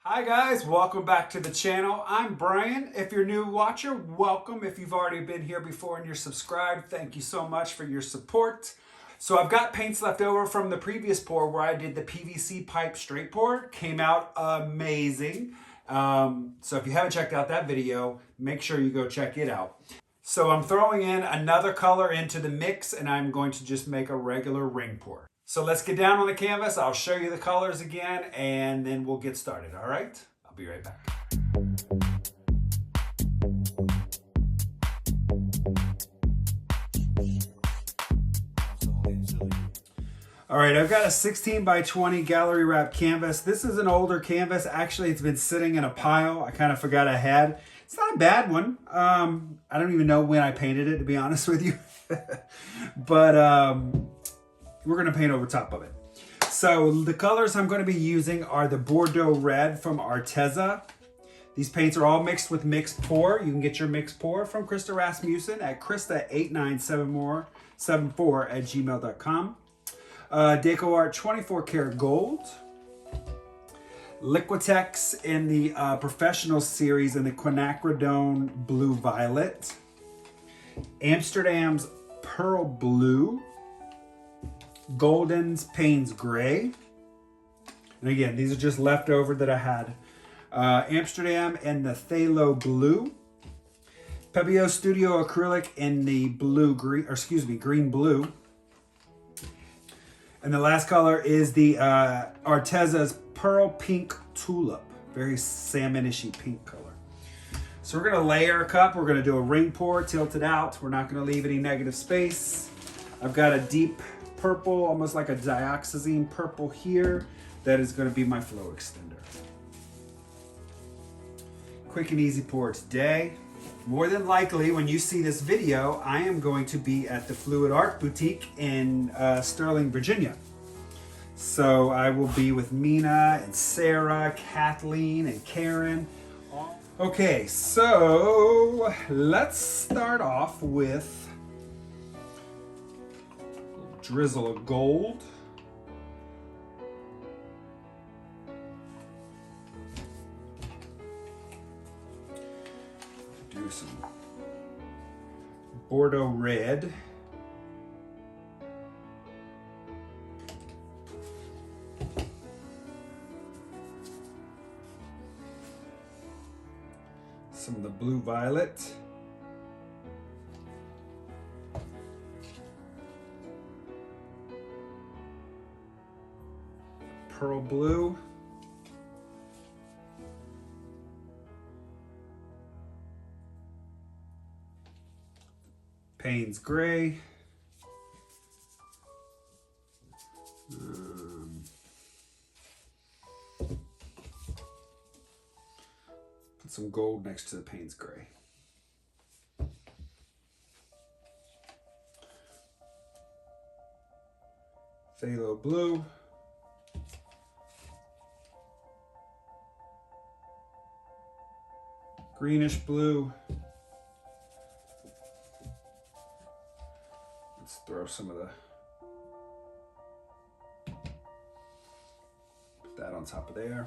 Hi guys, welcome back to the channel. I'm Brian. If you're a new watcher, welcome. If you've already been here before and you're subscribed, thank you so much for your support. So I've got paints left over from the previous pour where I did the PVC pipe straight pour. Came out amazing. So if you haven't checked out that video, make sure you go check it out. So I'm throwing in another color into the mix and I'm going to just make a regular ring pour. So let's get down on the canvas. I'll show you the colors again and then we'll get started, all right? I'll be right back. All right, I've got a 16 by 20 gallery wrap canvas. This is an older canvas. Actually, it's been sitting in a pile. I kind of forgot I had. It's not a bad one. I don't even know when I painted it, to be honest with you. But we're gonna paint over top of it. So the colors I'm gonna be using are the Bordeaux Red from Arteza. These paints are all mixed with mixed pour. You can get your mixed pour from Krista Rasmussen at Krista8974@gmail.com. DecoArt 24 karat gold. LIquirex in the professional series in the Quinacridone blue violet. Amsterdam's pearl blue. Golden's Payne's gray. And again, these are just leftover that I had. Amsterdam in the Phthalo blue. Pebeo Studio Acrylic in the green blue. And the last color is the Arteza's Pearl Pink Tulip. Very salmon-ishy pink color. So we're gonna layer a cup. We're gonna do a ring pour, tilt it out. We're not gonna leave any negative space. I've got a deep purple, almost like a dioxazine purple here. That is gonna be my flow extender. Quick and easy pour today. More than likely, when you see this video, I am going to be at the Fluid Art Boutique in Sterling, Virginia. So I will be with Mina and Sarah, Kathleen and Karen. Okay, so let's start off with drizzle of gold. Do some Bordeaux Red. Some of the blue violet. Pearl blue. Payne's gray. Put some gold next to the Payne's gray. Phthalo blue. Greenish blue. Let's throw some of put that on top of there.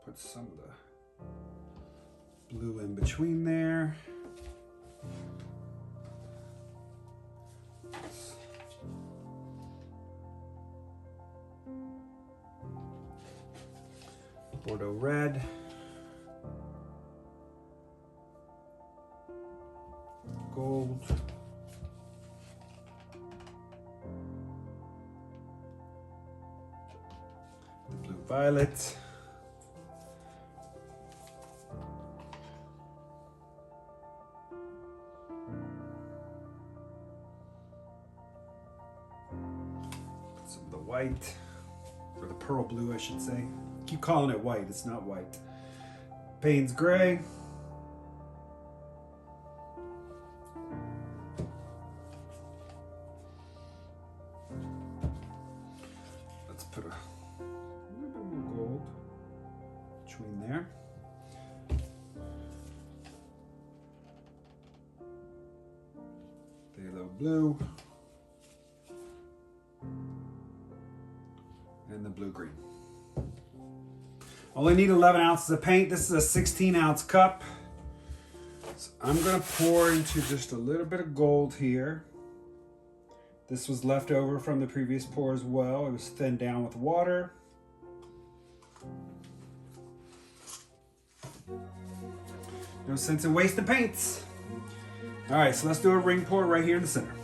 Put some of the blue in between there. Bordeaux Red. Gold. The blue violet. Some of the white, or the pearl blue, I should say. Keep calling it white, it's not white. Payne's gray. Let's put a little bit more gold between there. Phthalo blue. and the blue-green. Only need 11 ounces of paint. This is a 16-ounce cup. So I'm gonna pour into just a little bit of gold here. This was left over from the previous pour as well. It was thinned down with water. No sense in wasting paints. All right, so let's do a ring pour right here in the center.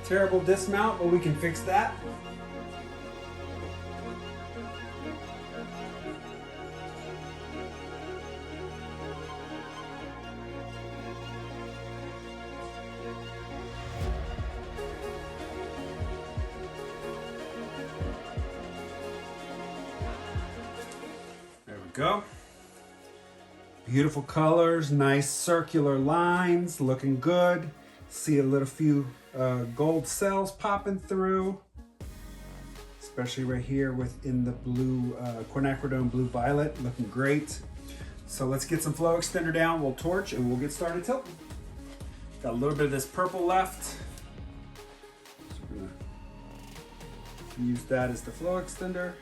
Terrible dismount, but we can fix that. There we go. Beautiful colors, nice circular lines, looking good. See a little few gold cells popping through, especially right here within the blue Quinacridone blue violet, looking great. So let's get some flow extender down, we'll torch and we'll get started tilting. Got a little bit of this purple left, so we're gonna use that as the flow extender.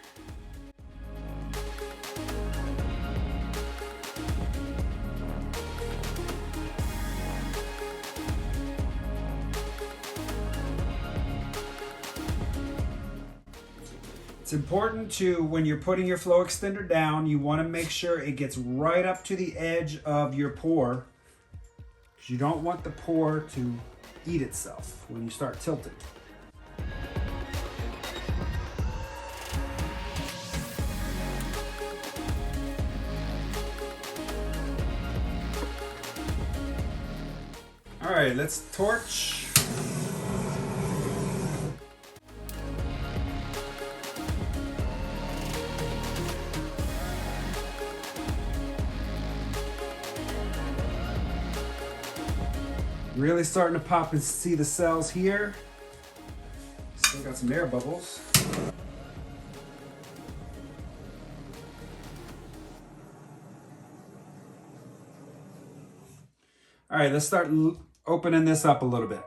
It's important to, when you're putting your flow extender down, you want to make sure it gets right up to the edge of your pour, because you don't want the pour to eat itself when you start tilting. All right, let's torch. Really starting to pop and see the cells here. Still got some air bubbles. All right, let's start opening this up a little bit.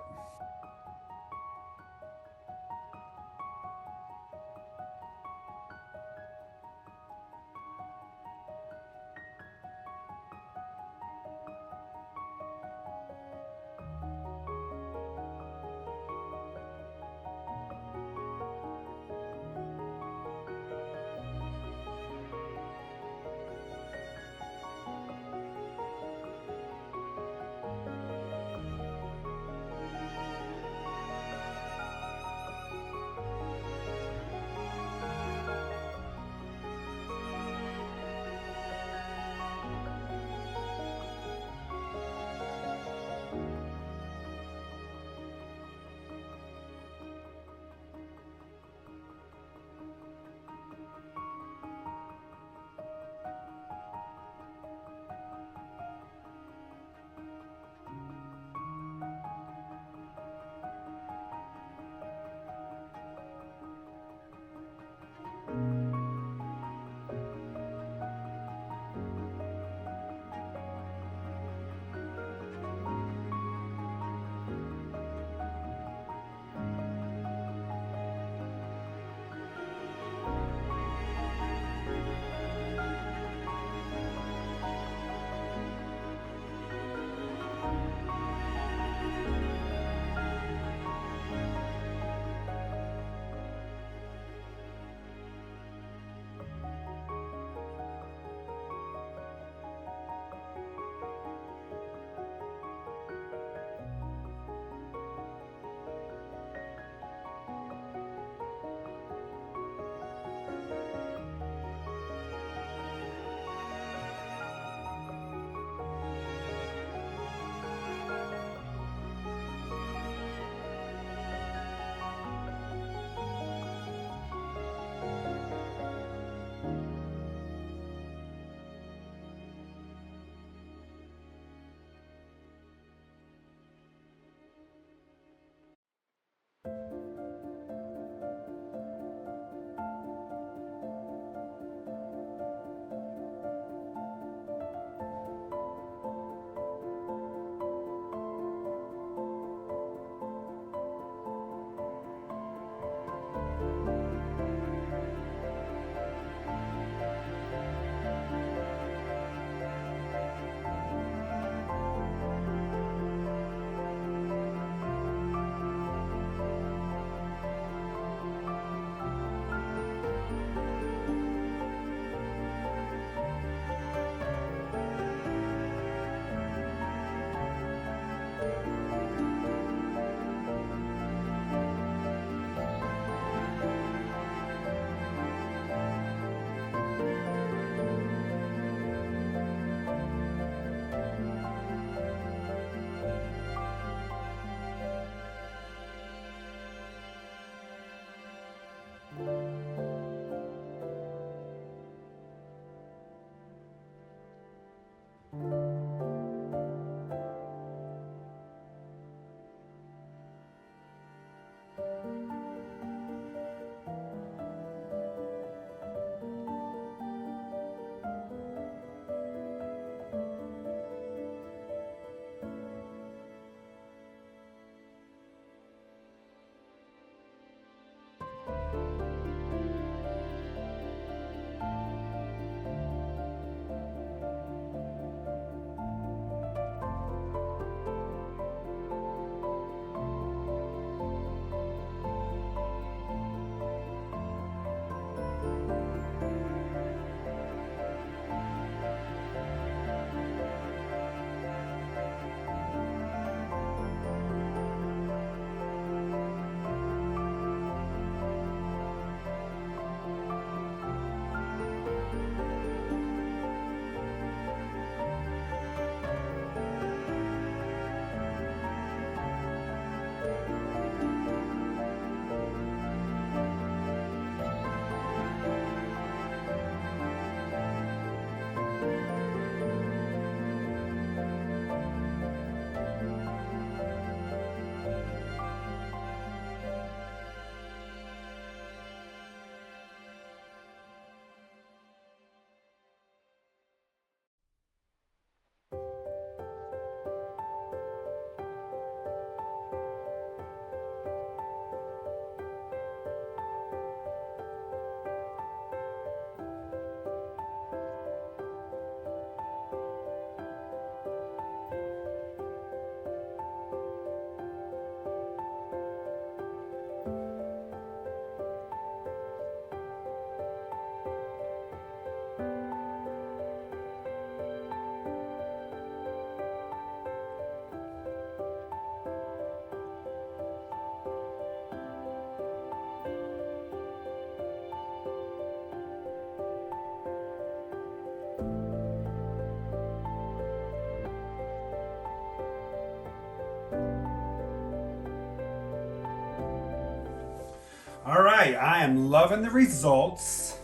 All right, I am loving the results.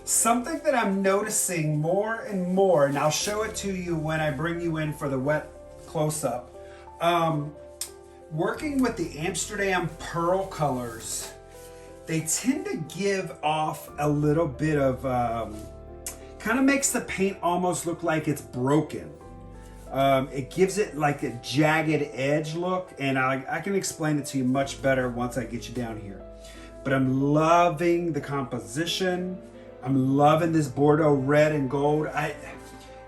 Something that I'm noticing more and more, and I'll show it to you when I bring you in for the wet close-up. Working with the Amsterdam pearl colors, they tend to give off a little bit of, kind of makes the paint almost look like it's broken. It gives it like a jagged edge look, and I can explain it to you much better once I get you down here. But I'm loving the composition. I'm loving this Bordeaux red and gold.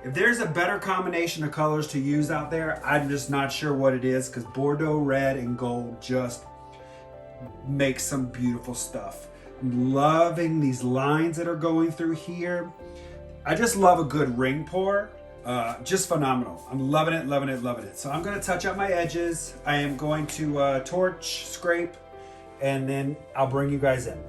If there's a better combination of colors to use out there, I'm just not sure what it is, because Bordeaux red and gold just makes some beautiful stuff. I'm loving these lines that are going through here. I just love a good ring pour. Just phenomenal. I'm loving it, loving it, loving it. So I'm going to touch up my edges. I am going to torch, scrape, and then I'll bring you guys in.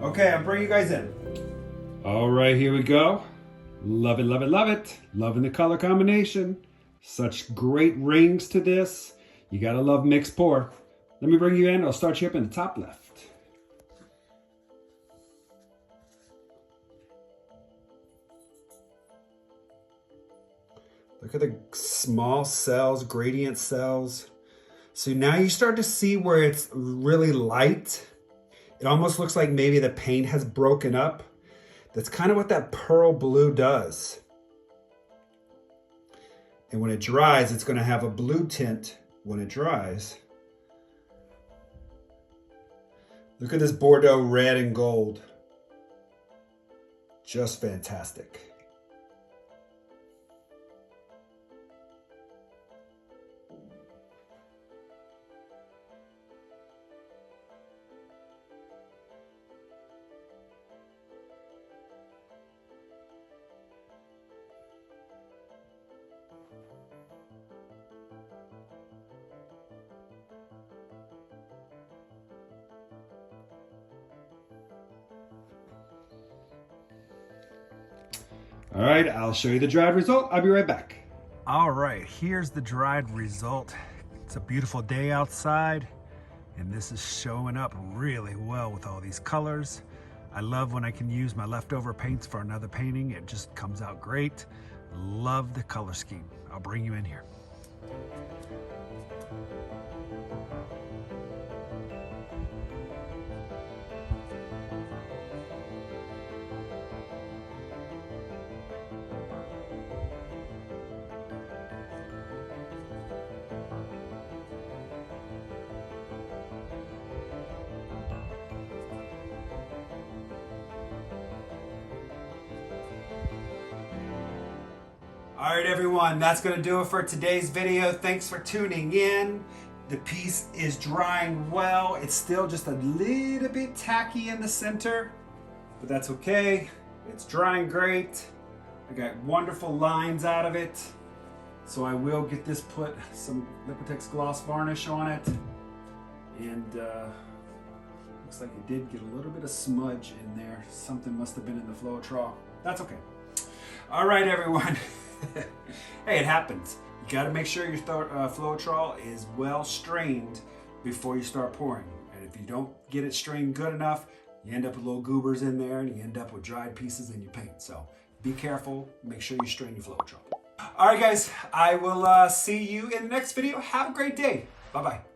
Okay, I'll bring you guys in. All right, here we go. Love it, love it, love it. Loving the color combination. Such great rings to this. You gotta love mixed pour. Let me bring you in. I'll start you up in the top left. Look at the small cells, gradient cells. So now you start to see where it's really light. It almost looks like maybe the paint has broken up. That's kind of what that pearl blue does. And when it dries, it's going to have a blue tint when it dries. Look at this Bordeaux red and gold. Just fantastic. All right, I'll show you the dried result. I'll be right back. All right, here's the dried result. It's a beautiful day outside, and this is showing up really well with all these colors. I love when I can use my leftover paints for another painting. It just comes out great. Love the color scheme. I'll bring you in here. All right, everyone, that's going to do it for today's video. Thanks for tuning in. The piece is drying well. It's still just a little bit tacky in the center, but that's okay. It's drying great. I got wonderful lines out of it. So I will get this, put some LIquirex gloss varnish on it. And looks like it did get a little bit of smudge in there. Something must have been in the Floetrol. That's okay. All right, everyone. Hey, it happens. You got to make sure your Floetrol is well strained before you start pouring. And if you don't get it strained good enough, you end up with little goobers in there and you end up with dried pieces in your paint. So be careful. Make sure you strain your Floetrol. All right, guys. I will see you in the next video. Have a great day. Bye-bye.